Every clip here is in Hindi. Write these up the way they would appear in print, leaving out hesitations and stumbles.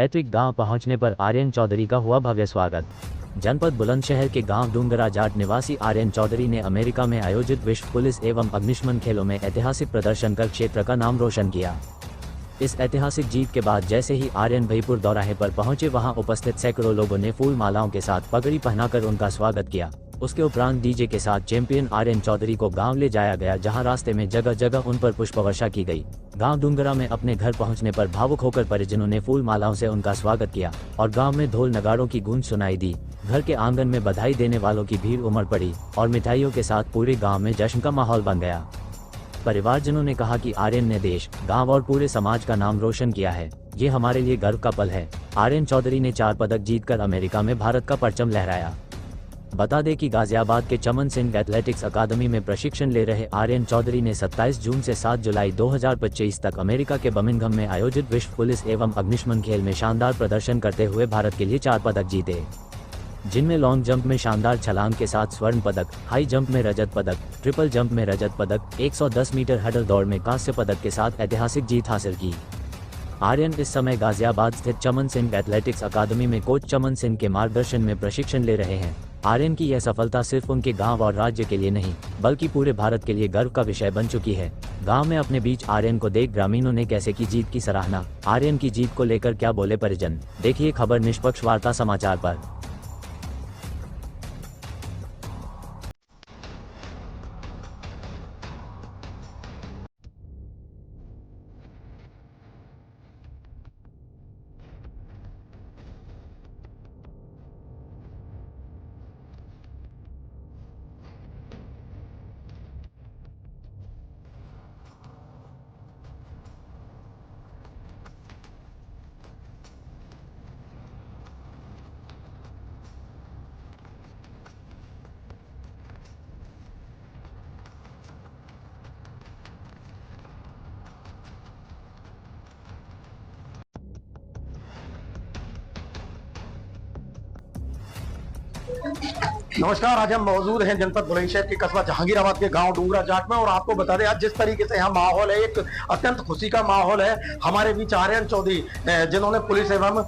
पैतृक गांव पहुंचने पर आर्यन चौधरी का हुआ भव्य स्वागत। जनपद बुलंदशहर के गांव डूंगरा जाट निवासी आर्यन चौधरी ने अमेरिका में आयोजित विश्व पुलिस एवं अग्निशमन खेलों में ऐतिहासिक प्रदर्शन कर क्षेत्र का नाम रोशन किया। इस ऐतिहासिक जीत के बाद जैसे ही आर्यन भईपुर दौराहे पर पहुंचे, वहां उपस्थित सैकड़ों लोगों ने फूल मालाओं के साथ पगड़ी पहनाकर उनका स्वागत किया। उसके उपरांत डीजे के साथ चैंपियन आर्यन चौधरी को गांव ले जाया गया, जहां रास्ते में जगह जगह उन पर पुष्पवर्षा की गई। गांव डूंगरा में अपने घर पहुंचने पर भावुक होकर परिजनों ने फूल मालाओं से उनका स्वागत किया और गांव में ढोल नगाड़ों की गूंज सुनाई दी। घर के आंगन में बधाई देने वालों की भीड़ उमड़ पड़ी और मिठाइयों के साथ पूरे गाँव में जश्न का माहौल बन गया। परिवारजनों ने कहा कि आर्यन ने देश, गांव और पूरे समाज का नाम रोशन किया है। ये हमारे लिए गर्व का पल है। आर्यन चौधरी ने 4 पदक जीतकर अमेरिका में भारत का परचम लहराया। बता दें कि गाजियाबाद के चमन सिंह एथलेटिक्स अकादमी में प्रशिक्षण ले रहे आर्यन चौधरी ने 27 जून से 7 जुलाई 2025 तक अमेरिका के बर्मिंघम में आयोजित विश्व पुलिस एवं अग्निशमन खेल में शानदार प्रदर्शन करते हुए भारत के लिए 4 पदक जीते, जिनमें लॉन्ग जंप में शानदार छलांग के साथ स्वर्ण पदक, हाई जंप में रजत पदक, ट्रिपल जंप में रजत पदक, 110 मीटर हडल दौड़ में कांस्य पदक के साथ ऐतिहासिक जीत हासिल की। आर्यन इस समय गाजियाबाद स्थित चमन सिंह एथलेटिक्स अकादमी में कोच चमन सिंह के मार्गदर्शन में प्रशिक्षण ले रहे हैं। आर्यन की यह सफलता सिर्फ उनके गांव और राज्य के लिए नहीं, बल्कि पूरे भारत के लिए गर्व का विषय बन चुकी है। गांव में अपने बीच आर्यन को देख ग्रामीणों ने कैसे की जीत की सराहना। आर्यन की जीत को लेकर क्या बोले परिजन, देखिए खबर निष्पक्ष वार्ता समाचार पर। नमस्कार, आज हम मौजूद हैं जनपद बुलंदशहर के कस्बा जहांगीराबाद के गांव डूंगरा जाट में और आपको बता दें आज जिस तरीके से यहाँ माहौल है, एक अत्यंत खुशी का माहौल है। हमारे बीच आर्यन चौधरी जिन्होंने पुलिस एवं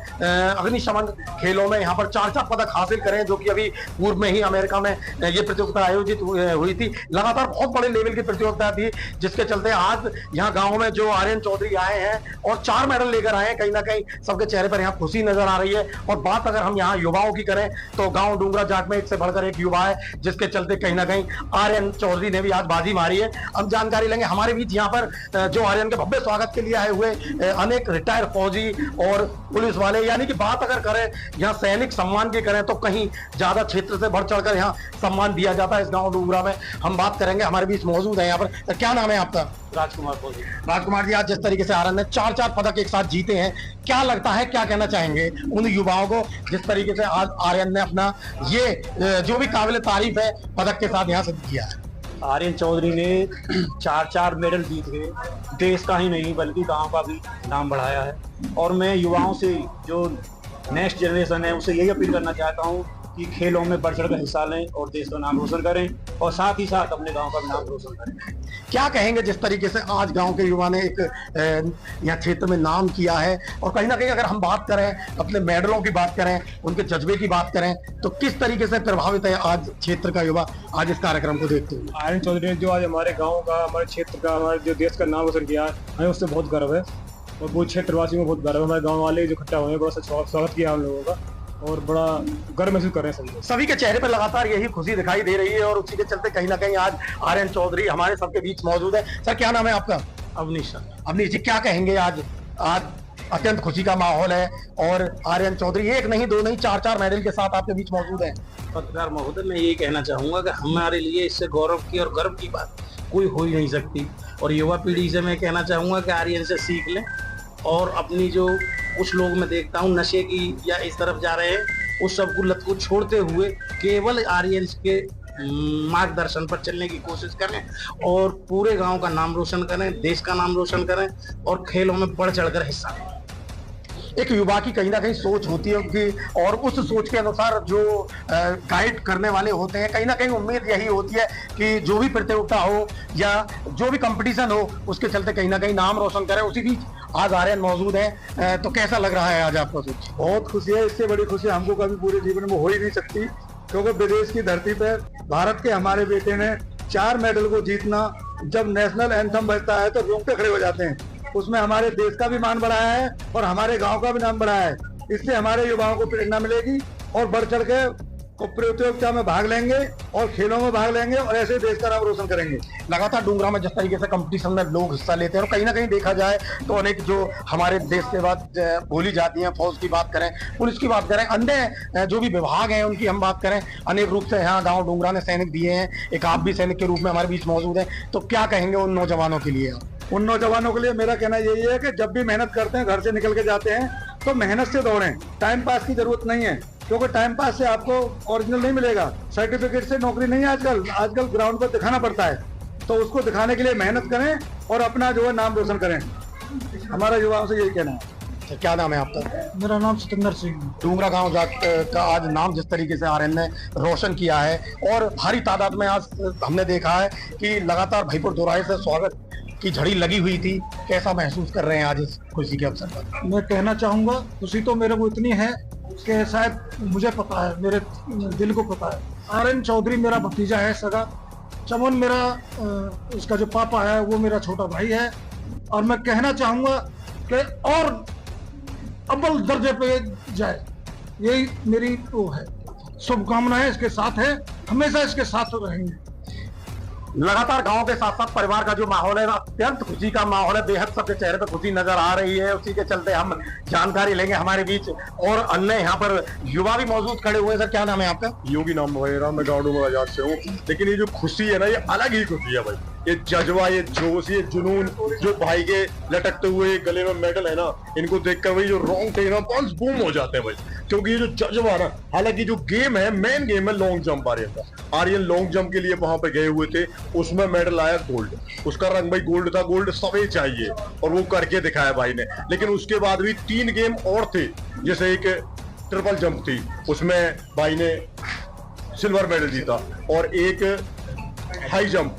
अग्निशमन खेलों में यहाँ पर 4 पदक हासिल करे, जो कि अभी पूर्व में ही अमेरिका में ये प्रतियोगिता आयोजित हुई थी। लगातार बहुत बड़े लेवल की प्रतियोगिता थी, जिसके चलते आज यहाँ गाँव में जो आर्यन चौधरी आए हैं और 4 मेडल लेकर आए हैं, कहीं ना कहीं सबके चेहरे पर यहाँ खुशी नजर आ रही है। और बात अगर हम यहाँ युवाओं की करें तो गाँव डूंगरा जाट में एक से बढ़कर एक युवा है, जिसके चलते कहीं ना कहीं आर्यन चौधरी ने भी आज बाजी मारी है। हम जानकारी लेंगे। हमारे बीच यहाँ पर जो आर्यन के भव्य स्वागत के लिए आए हुए अनेक रिटायर फौजी और पुलिस वाले, यानी कि बात अगर करें यहाँ सैनिक सम्मान की करें तो कहीं ज्यादा क्षेत्र से बढ़ चढ़कर यहाँ सम्मान दिया जाता है इस गांव डूंगरा में। हम बात करेंगे, हमारे बीच मौजूद है यहाँ पर। तो क्या नाम है आपका? राजकुमार फौजी। राजकुमार जी, आज जिस तरीके से आर्यन ने 4 पदक एक साथ जीते हैं, क्या लगता है, क्या कहना चाहेंगे उन युवाओं को जिस तरीके से आज आर्यन ने अपना ये जो भी काबिल तारीफ है पदक के साथ यहाँ से किया है? आर्यन चौधरी ने 4 मेडल जीत के देश का ही नहीं बल्कि गांव का भी नाम बढ़ाया है। और मैं युवाओं से, जो नेक्स्ट जनरेशन है, उसे यही अपील करना चाहता हूँ कि खेलों में बढ़ चढ़कर हिस्सा लें और देश का नाम रोशन करें और साथ ही साथ अपने गांव का भी नाम रोशन करें। क्या कहेंगे जिस तरीके से आज गांव के युवा ने एक यहाँ क्षेत्र में नाम किया है, और कहीं ना कहीं अगर हम बात करें अपने मेडलों की बात करें, उनके जज्बे की बात करें, तो किस तरीके से प्रभावित है आज क्षेत्र का युवा आज इस कार्यक्रम को देखते हुए? आर्यन चौधरी ने जो आज हमारे गाँव का, हमारे क्षेत्र का, हमारे जो देश का नाम रोशन किया, हमें उससे बहुत गर्व है और वो क्षेत्रवासियों को बहुत गर्व है। हमारे गाँव वाले जो इकट्ठा हुए हैं, बड़ा सा स्वागत किया हम लोगों का और बड़ा गर्व महसूस कर रहे हैं सभी के चेहरे पर लगातार यही खुशी दिखाई दे रही है और उसी के चलते कहीं ना कहीं आज आर्यन चौधरी हमारे सबके बीच मौजूद है। सर, क्या नाम है आपका? अवनीश। अवनीश जी, क्या कहेंगे? आज अत्यंत खुशी का माहौल है और आर्यन चौधरी एक नहीं, 2 नहीं, 4 मेडल के साथ आपके बीच मौजूद है। पत्रकार महोदय, मैं ये कहना चाहूंगा कि हमारे लिए इससे गौरव की और गर्व की बात कोई हो ही नहीं सकती। और युवा पीढ़ी से मैं कहना चाहूंगा कि आर्यन से सीख लें और अपनी जो कुछ लोग मैं देखता हूँ नशे की या इस तरफ जा रहे हैं, उस सब को लत को छोड़ते हुए केवल आर्यन के मार्गदर्शन पर चलने की कोशिश करें और पूरे गांव का नाम रोशन करें, देश का नाम रोशन करें और खेलों में बढ़ चढ़कर हिस्सा लें। एक युवा की कहीं ना कहीं सोच होती है कि, और उस सोच के अनुसार जो गाइड करने वाले होते हैं, कहीं ना कहीं उम्मीद यही होती है कि जो भी प्रतियोगिता हो या जो भी कंपटीशन हो, उसके चलते कहीं ना कहीं नाम रोशन करें। उसी बीच आज आर्यन मौजूद है, तो कैसा लग रहा है आज आपको? बहुत खुशी है। इससे बड़ी खुशी हमको कभी पूरे जीवन में हो ही नहीं सकती, क्योंकि विदेश की धरती पर भारत के हमारे बेटे ने 4 मेडल को जीतना, जब नेशनल एंथम बजता है तो रोंगटे खड़े हो जाते हैं। उसमें हमारे देश का भी मान बढ़ाया है और हमारे गांव का भी नाम बढ़ाया है। इससे हमारे युवाओं को प्रेरणा मिलेगी और बढ़ चढ़ के प्रतियोगिता में भाग लेंगे और खेलों में भाग लेंगे और ऐसे देश का नाम रोशन करेंगे। लगातार डूंगरा में जिस तरीके से कंपटीशन में लोग हिस्सा लेते हैं और कहीं ना कहीं देखा जाए तो अनेक जो हमारे देश के बाद बोली जाती हैं, फौज की बात करें, पुलिस की बात करें, अन्य जो भी विभाग हैं उनकी हम बात करें, अनेक रूप से यहाँ गाँव डूंगरा ने सैनिक दिए हैं। एक आप भी सैनिक के रूप में हमारे बीच मौजूद हैं, तो क्या कहेंगे उन नौजवानों के लिए? उन नौजवानों के लिए मेरा कहना यही है कि जब भी मेहनत करते हैं, घर से निकल के जाते हैं, तो मेहनत से दौड़ें। टाइम पास की जरूरत नहीं है, क्योंकि टाइम पास से आपको ओरिजिनल नहीं मिलेगा, सर्टिफिकेट से नौकरी नहीं है। आजकल ग्राउंड पर दिखाना पड़ता है, तो उसको दिखाने के लिए मेहनत करें और अपना जो है नाम रोशन करें। हमारा युवाओं से यही कहना है। तो क्या नाम है आपका? मेरा नाम सतेंद्र सिंह। डूंगरा गांव का आज नाम जिस तरीके से आर्यन ने रोशन किया है और भारी तादाद में आज हमने देखा है कि लगातार भाईपुर दोराहे से स्वागत की झड़ी लगी हुई थी, कैसा महसूस कर रहे हैं आज इस खुशी के अवसर पर? मैं कहना चाहूँगा, खुशी तो मेरे को इतनी है कि शायद मुझे पता है, मेरे दिल को पता है। आर्यन चौधरी मेरा भतीजा है सगा, चमन मेरा उसका जो पापा है वो मेरा छोटा भाई है। और मैं कहना चाहूँगा कि और अव्वल दर्जे पे जाए, यही मेरी वो है। शुभकामनाएं इसके साथ है, हमेशा इसके साथ रहेंगे। लगातार गांव के साथ साथ परिवार का जो माहौल है अत्यंत खुशी का माहौल है, बेहद सबके चेहरे पर खुशी नजर आ रही है। उसी के चलते हम जानकारी लेंगे हमारे बीच और अन्य यहाँ पर युवा भी मौजूद खड़े हुए हैं। सर क्या नाम है आपका? योगी नाम मेरा, मैं गाँव डूंगरा से हूँ। लेकिन ये जो खुशी है ना, ये अलग ही खुशी है भाई। ये जज्बा, ये जोश, ये जुनून, जो भाई के लटकते हुए गले में मेडल है ना, इनको देखकर भाई जो रोंगटे ना बस बूम हो जाते हैं भाई। क्योंकि ये जो जज्बा ना, हालांकि जो गेम है, मेन गेम है लॉन्ग जंप आर्यन का। आर्यन लॉन्ग जंप के लिए वहां पे गए हुए थे, उसमें मेडल आया गोल्ड। उसका रंग भाई गोल्ड था, गोल्ड सभी चाहिए और वो करके दिखाया भाई ने। लेकिन उसके बाद भी 3 गेम और थे, जैसे एक ट्रिपल जंप थी, उसमें भाई ने सिल्वर मेडल जीता, और एक हाई जंप,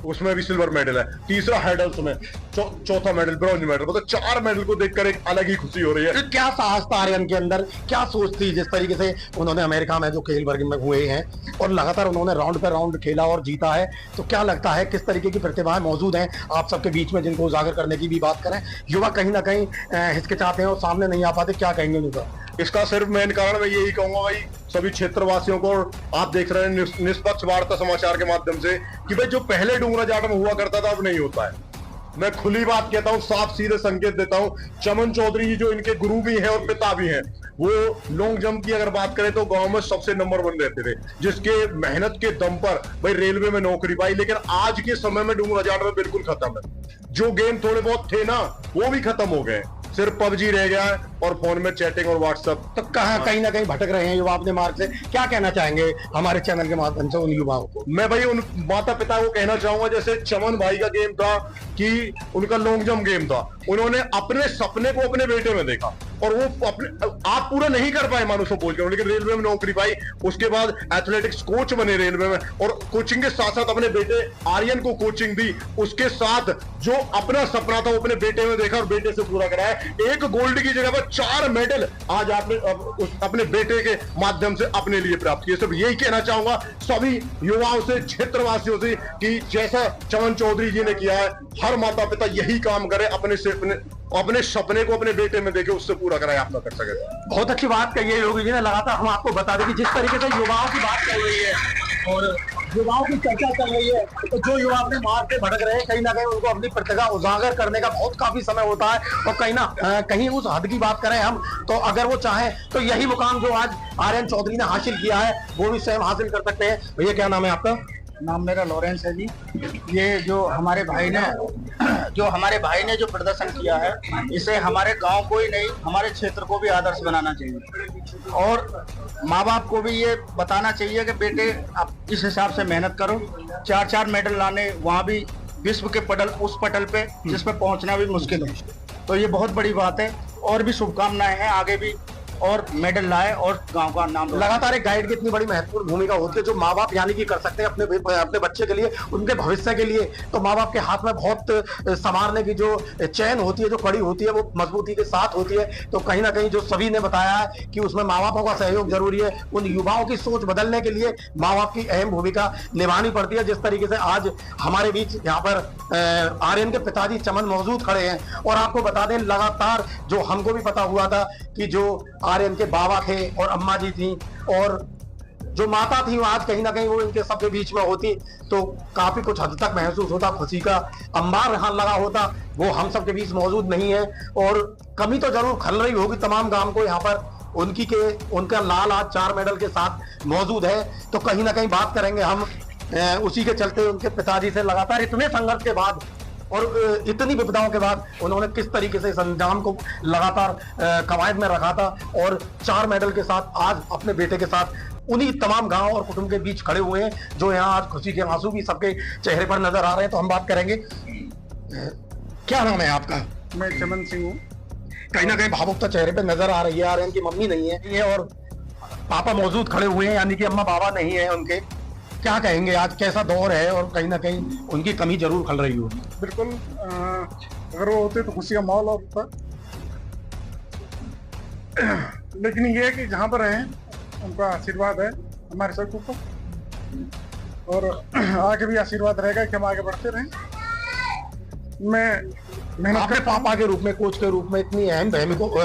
उसमें भी सिल्वर मेडल है, तीसरा हेडल्स में चौथा मेडल ब्रॉन्ज मेडल। मतलब 4 मेडल को देखकर एक अलग ही खुशी हो रही है। क्या साहस था आर्यन के अंदर, क्या सोच थी? जिस तरीके से उन्होंने अमेरिका में जो खेल वर्ग में हुए हैं और लगातार उन्होंने राउंड पे राउंड खेला और जीता है, तो क्या लगता है किस तरीके की प्रतिभाएं मौजूद हैं आप सबके बीच में, जिनको उजागर करने की भी बात करें? युवा कहीं ना कहीं हिचकिचाते हैं और सामने नहीं आ पाते, क्या कहेंगे उनका? इसका सिर्फ मेन कारण मैं यही कहूंगा भाई, सभी क्षेत्रवासियों को, आप देख रहे हैं निष्पक्ष वार्ता समाचार के माध्यम से, कि भाई जो पहले डूंगरा जाट में हुआ करता था अब नहीं होता है। मैं खुली बात कहता हूँ, साफ सीधे संकेत देता हूँ। चमन चौधरी जी जो इनके गुरु भी हैं और पिता भी हैं, वो लॉन्ग जंप की अगर बात करें तो गांव में सबसे नंबर 1 रहते थे, जिसके मेहनत के दम पर भाई रेलवे में नौकरी पाई। लेकिन आज के समय में डूंगरा जाट में बिल्कुल खत्म है। जो गेम थोड़े बहुत थे ना, वो भी खत्म हो गए, सिर्फ पबजी रह गया है और फोन में चैटिंग और व्हाट्सएप। तो कहीं ना कहीं भटक रहे हैं युवा अपने मार्ग से। क्या कहना चाहेंगे हमारे चैनल के माध्यम से उन युवाओं को? मैं भाई उन माता पिता को कहना चाहूंगा, जैसे चमन भाई का गेम था कि उनका लॉन्ग जंप गेम था, उन्होंने अपने सपने को अपने बेटे में देखा और वो अपने आप पूरा नहीं कर पाए मानो सो बोल के, लेकिन रेलवे में नौकरी पाई। उसके बाद एथलेटिक्स कोच बने रेलवे में, और कोचिंग के साथ साथ अपने बेटे आर्यन को कोचिंग दी। उसके साथ जो अपना सपना था वो अपने बेटे में देखा और बेटे से पूरा कराया। एक गोल्ड की जगह पर 4 मेडल आज आपने अपने बेटे के माध्यम से अपने लिए प्राप्त किए। सिर्फ यही कहना चाहूंगा सभी युवाओं से, क्षेत्रवासियों से, कि जैसा चमन चौधरी जी ने किया है, हर माता पिता यही काम करे, अपने सपने को अपने बेटे में देखे, उससे पूरा कराए, आप ना कर सके। बहुत अच्छी बात कही है योगी जी ने। लगातार हम आपको बता दें कि जिस तरीके से युवाओं की बात चल रही है और युवाओं की चर्चा चल रही है, तो जो युवा अपने मार्ग से भटक रहे हैं, कहीं ना कहीं उनको अपनी प्रतिभा उजागर करने का बहुत काफी समय होता है। और कहीं ना कहीं उस हद की बात करें हम, तो अगर वो चाहें तो यही मुकाम जो आज आर्यन चौधरी ने हासिल किया है, वो भी स्वयं हासिल कर सकते हैं। भैया क्या नाम है आपका? नाम मेरा लॉरेंस है जी। ये जो हमारे भाई ने जो प्रदर्शन किया है, इसे हमारे गांव को ही नहीं, हमारे क्षेत्र को भी आदर्श बनाना चाहिए। और माँ बाप को भी ये बताना चाहिए कि बेटे आप इस हिसाब से मेहनत करो। 4 मेडल लाने, वहाँ भी विश्व के उस पटल पे जिस पे पहुँचना भी मुश्किल है, तो ये बहुत बड़ी बात है। और भी शुभकामनाएं हैं आगे भी, और मेडल लाए और गांव का नाम रोशन लगातार एक गाइड की इतनी बड़ी महत्वपूर्ण भूमिका होती है, जो माँ बाप यानी कि कर सकते हैं अपने बच्चे के लिए, उनके भविष्य के लिए। तो माँ बाप के हाथ में बहुत संवारने की जो चैन होती है, जो कड़ी होती है, वो मजबूती के साथ होती है। तो कहीं ना कहीं जो सभी ने बताया है कि उसमें माँ बापों का सहयोग जरूरी है। उन युवाओं की सोच बदलने के लिए माँ बाप की अहम भूमिका निभानी पड़ती है। जिस तरीके से आज हमारे बीच यहाँ पर आर्यन के पिताजी चमन मौजूद खड़े हैं, और आपको बता दें लगातार जो हमको भी पता हुआ था कि जो आर्यन के बाबा थे और अम्मा जी थी और जो माता थी, वो आज कहीं ना कहीं वो इनके सबके बीच में होती तो काफी कुछ हद तक महसूस होता, खुशी का अंबार यहाँ लगा होता। वो हम सबके बीच मौजूद नहीं है, और कमी तो जरूर खल रही होगी तमाम गांव को। यहाँ पर उनका लाल आज 4 मेडल के साथ मौजूद है। तो कहीं ना कहीं बात करेंगे हम उसी के चलते उनके पिताजी से। लगातार इतने संघर्ष के बाद और इतनी विपदाओं के बाद उन्होंने किस तरीके से इस अंजाम को लगातार कवायद में रखा था, और 4 मेडल के साथ आज अपने बेटे के साथ उन्हीं तमाम गांव और कुटुंब के बीच खड़े हुए हैं, जो यहाँ आज खुशी के आंसू भी सबके चेहरे पर नजर आ रहे हैं। तो हम बात करेंगे, क्या नाम है आपका? मैं चमन सिंह हूँ। कहीं ना कहीं भावुकता चेहरे पे नजर आ रही है। आर्यन की मम्मी नहीं है और पापा मौजूद खड़े हुए हैं, यानी कि अम्मा बाबा नहीं है उनके। क्या कहेंगे, आज कैसा दौर है और कहीं ना कहीं उनकी कमी जरूर खल रही होगी? बिल्कुल, अगर वो होते तो खुशी का माहौल होता, लेकिन ये है कि जहाँ पर हैं उनका आशीर्वाद है हमारे सबको को, और आगे भी आशीर्वाद रहेगा कि हम आगे बढ़ते रहें। मैं अपने पापा के रूप में, कोच के रूप में इतनी अहम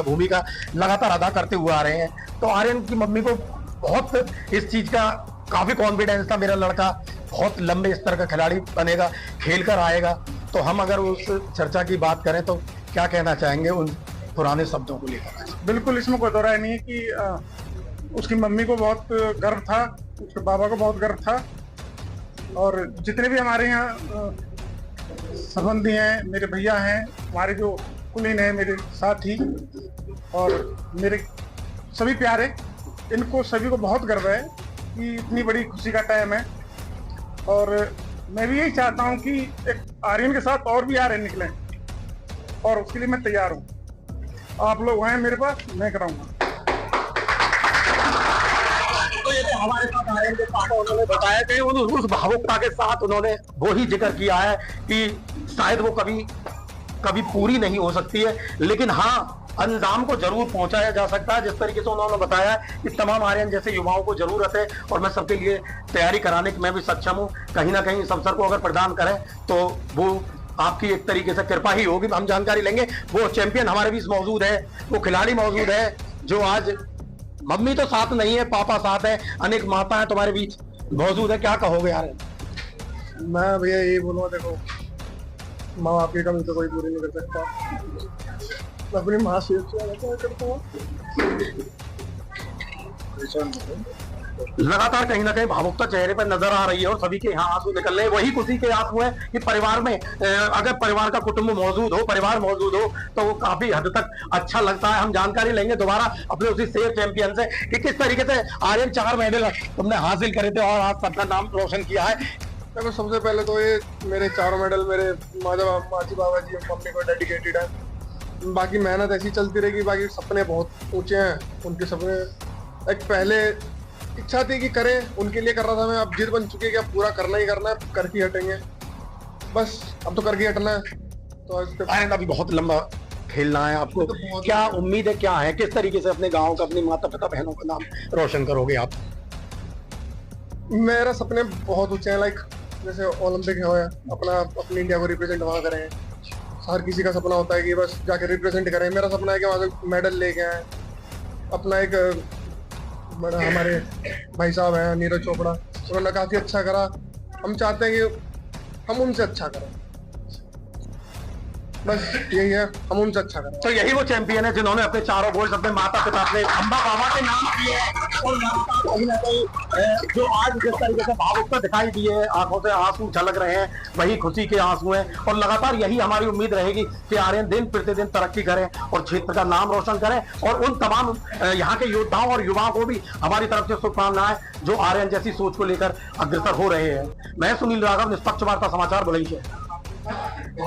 भूमिका लगातार अदा करते हुए आ रहे हैं। तो आर्यन की मम्मी को बहुत इस चीज का काफी कॉन्फिडेंस था, मेरा लड़का बहुत लंबे स्तर का खिलाड़ी बनेगा, खेल कर आएगा। तो हम अगर उस चर्चा की बात करें तो क्या कहना चाहेंगे उन पुराने शब्दों को लेकर? बिल्कुल, इसमें कोई दो राय नहीं है कि उसकी मम्मी को बहुत गर्व था, उसके बाबा को बहुत गर्व था, और जितने भी हमारे यहाँ संबंधी हैं, मेरे भैया हैं, हमारे जो कुलीन हैं, मेरे साथी और मेरे सभी प्यारे, इनको सभी को बहुत गर्व है कि इतनी बड़ी खुशी का टाइम है। और मैं भी यही चाहता हूँ कि एक आर्यन के साथ और भी आर्यन निकले, और उसके लिए मैं तैयार हूँ। आप लोग हैं मेरे पास, मैं कराऊंगा। तो ये तो हमारे साथ आर्यन के पापा उन्होंने बताया कि उस भावुकता के साथ उन्होंने वो ही जिक्र किया है कि शायद वो कभी पूरी नहीं हो सकती है, लेकिन हाँ अंजाम को जरूर पहुंचाया जा सकता है। जिस तरीके से उन्होंने बताया कि तमाम आर्यन जैसे युवाओं को जरूरत है, और मैं सबके लिए तैयारी कराने की मैं भी सक्षम हूँ। कहीं ना कहीं इस अवसर को अगर प्रदान करें तो वो आपकी एक तरीके से कृपा ही होगी। हम जानकारी लेंगे, वो चैंपियन हमारे बीच मौजूद है, वो खिलाड़ी मौजूद है, जो आज मम्मी तो साथ नहीं है, पापा साथ है, अनेक माताएं तुम्हारे बीच मौजूद है। क्या कहोगे यार? मैं भैया यही बोलूँगा, देखो माँ बाप की कमी तो कोई पूरी नहीं कर सकता। मैं अपनी माँ से करता हूँ। लगातार कहीं ना कहीं भावुकता चेहरे पर नजर आ रही है, और सभी के यहाँ आंसू निकल रहे हैं। वही खुशी के आंसू हैं कि परिवार में अगर परिवार का कुटुंब मौजूद हो, परिवार मौजूद हो, तो वो काफी हद तक अच्छा लगता है। हम जानकारी लेंगे दोबारा अपने उसी सेफ चैंपियन से कि किस तरीके से आर्यन 4 मेडल तुमने हासिल करे थे और आज अपना नाम रोशन किया है। देखो, सबसे पहले तो ये मेरे 4 मेडल मेरे माजी बाबा जी और मम्मी को डेडिकेटेड है। बाकी मेहनत ऐसी चलती रहेगी। बाकी सपने बहुत ऊंचे हैं उनके सपने। एक पहले इच्छा थी कि करें, उनके लिए कर रहा था मैं, अब जिद बन चुकी है कि अब पूरा करना ही करना है, करके हटेंगे बस। अब तो करके हटना है। तो आर्यन अभी बहुत लंबा खेलना है आपको, तो क्या उम्मीद है, क्या है, किस तरीके से अपने गाँव का, अपने माता पिता बहनों का नाम रोशन करोगे आप? मेरा सपने बहुत ऊंचे हैं, लाइक जैसे ओलंपिक है, अपनी इंडिया को रिप्रेजेंट वहाँ करें। हर किसी का सपना होता है कि बस जाके रिप्रेजेंट करें। मेरा सपना है कि वहाँ से मेडल लेके आए। अपना एक बड़ा हमारे भाई साहब हैं नीरज चोपड़ा, उन्होंने काफ़ी अच्छा करा। हम चाहते हैं कि हम उनसे अच्छा करें, बस यही है, हम उनसे अच्छा करें। तो यही वो चैंपियन है जिन्होंने अपने चारों गोल्ड अपने माता पिता, अपने अम्मा बाबा के नाम किए हैं, और कहीं ना कहीं जो आज जिस तरीके से भावुकता दिखाई दी है, आंखों से आंसू झलक रहे हैं, वही खुशी के आंसू हैं। और लगातार यही हमारी उम्मीद रहेगी कि आर्यन दिन प्रतिदिन तरक्की करें और क्षेत्र का नाम रोशन करें। और उन तमाम यहाँ के योद्धाओं और युवाओं को भी हमारी तरफ से शुभकामनाएं, जो आर्यन जैसी सोच को लेकर अग्रसर हो रहे हैं। मैं सुनील राघव, निष्पक्ष वार्ता समाचार, बुलंदशहर।